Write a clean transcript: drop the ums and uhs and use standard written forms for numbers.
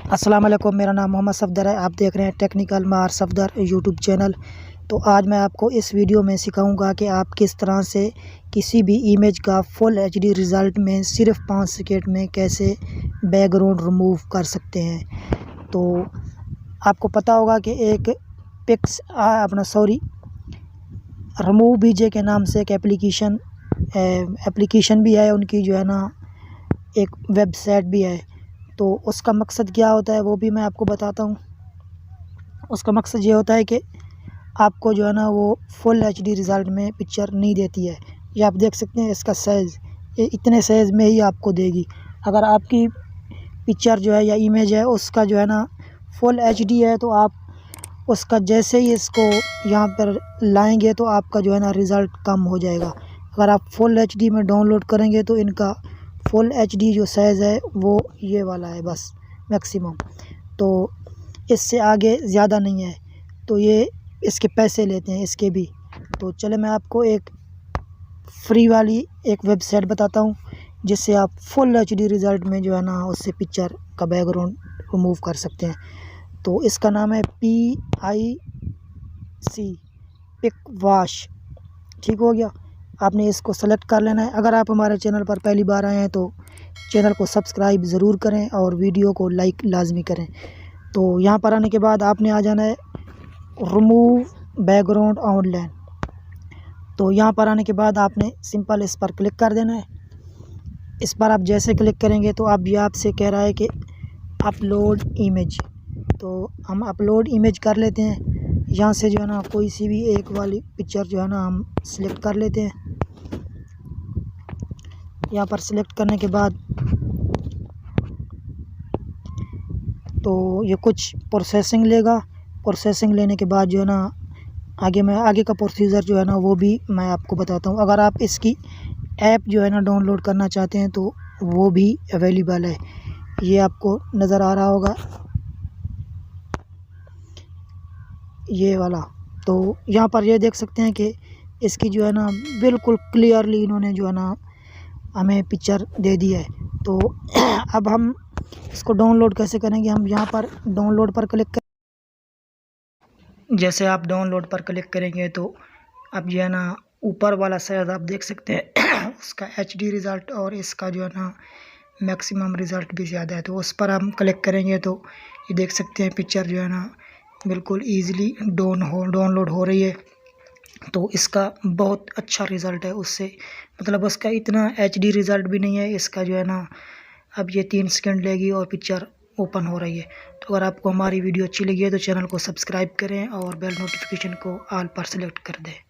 अस्सलाम वालेकुम, मेरा नाम मोहम्मद सफदर है। आप देख रहे हैं टेक्निकल मार सफदर यूट्यूब चैनल। तो आज मैं आपको इस वीडियो में सिखाऊंगा कि आप किस तरह से किसी भी इमेज का फुल एचडी रिज़ल्ट में सिर्फ 5 सेकंड में कैसे बैकग्राउंड रिमूव कर सकते हैं। तो आपको पता होगा कि एक रिमूव बीजे के नाम से एक एप्लीकेशन भी है, उनकी जो है ना एक वेबसाइट भी है। तो उसका मकसद क्या होता है वो भी मैं आपको बताता हूँ। उसका मकसद ये होता है कि आपको जो है ना वो फुल एचडी रिज़ल्ट में पिक्चर नहीं देती है। ये आप देख सकते हैं, इसका साइज़ ये इतने साइज़ में ही आपको देगी। अगर आपकी पिक्चर जो है या इमेज है उसका जो है ना फुल एचडी है तो आप उसका जैसे ही इसको यहाँ पर लाएंगे तो आपका जो है ना रिज़ल्ट कम हो जाएगा। अगर आप फुल एचडी में डाउनलोड करेंगे तो इनका फुल एचडी जो साइज़ है वो ये वाला है, बस मैक्सिमम। तो इससे आगे ज़्यादा नहीं है। तो ये इसके पैसे लेते हैं इसके भी। तो चले मैं आपको एक फ्री वाली एक वेबसाइट बताता हूँ जिससे आप फुल एचडी रिज़ल्ट में जो है ना उससे पिक्चर का बैकग्राउंड रिमूव कर सकते हैं। तो इसका नाम है PIC पिक वॉश। ठीक हो गया, आपने इसको सेलेक्ट कर लेना है। अगर आप हमारे चैनल पर पहली बार आए हैं तो चैनल को सब्सक्राइब ज़रूर करें और वीडियो को लाइक लाजमी करें। तो यहाँ पर आने के बाद आपने आ जाना है रिमूव बैकग्राउंड ऑनलाइन। तो यहाँ पर आने के बाद आपने सिंपल इस पर क्लिक कर देना है। इस पर आप जैसे क्लिक करेंगे तो अब ये आपसे कह रहा है कि अपलोड इमेज। तो हम अपलोड इमेज कर लेते हैं। यहाँ से जो है ना कोई सी भी एक वाली पिक्चर जो है ना हम सिलेक्ट कर लेते हैं। यहाँ पर सिलेक्ट करने के बाद तो ये कुछ प्रोसेसिंग लेगा। प्रोसेसिंग लेने के बाद जो है ना आगे का प्रोसीजर जो है ना वो भी मैं आपको बताता हूँ। अगर आप इसकी ऐप जो है ना डाउनलोड करना चाहते हैं तो वो भी अवेलेबल है। ये आपको नज़र आ रहा होगा ये वाला। तो यहाँ पर ये देख सकते हैं कि इसकी जो है ना बिल्कुल क्लियरली इन्होंने जो है ना हमें पिक्चर दे दी है। तो अब हम इसको डाउनलोड कैसे करेंगे, हम यहाँ पर डाउनलोड पर क्लिक कर जैसे आप डाउनलोड पर क्लिक करेंगे तो अब जो है ना ऊपर वाला साइज आप देख सकते हैं उसका एचडी रिज़ल्ट और इसका जो है ना मैक्सिमम रिज़ल्ट भी ज़्यादा है। तो उस पर हम क्लिक करेंगे तो ये देख सकते हैं पिक्चर जो है ना बिल्कुल ईज़िली डाउनलोड हो रही है। तो इसका बहुत अच्छा रिज़ल्ट है उससे, मतलब उसका इतना एचडी रिज़ल्ट भी नहीं है। इसका जो है ना अब ये 3 सेकंड लेगी और पिक्चर ओपन हो रही है। तो अगर आपको हमारी वीडियो अच्छी लगी है तो चैनल को सब्सक्राइब करें और बेल नोटिफिकेशन को ऑल पर सेलेक्ट कर दें।